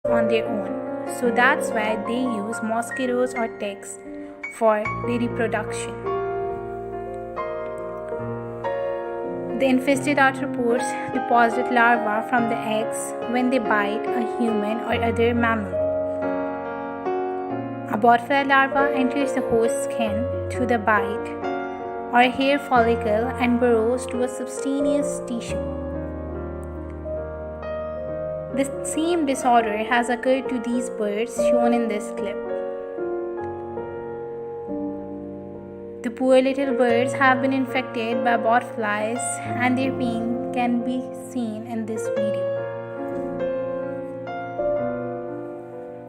on their own. So that's why they use mosquitoes or ticks for reproduction. The infested arthropods deposit larvae from the eggs when they bite a human or other mammal. A botfly larva enters the host's skin through the bite or hair follicle and burrows to a subcutaneous tissue. The same disorder has occurred to these birds shown in this clip. The poor little birds have been infected by botflies and their pain can be seen in this video.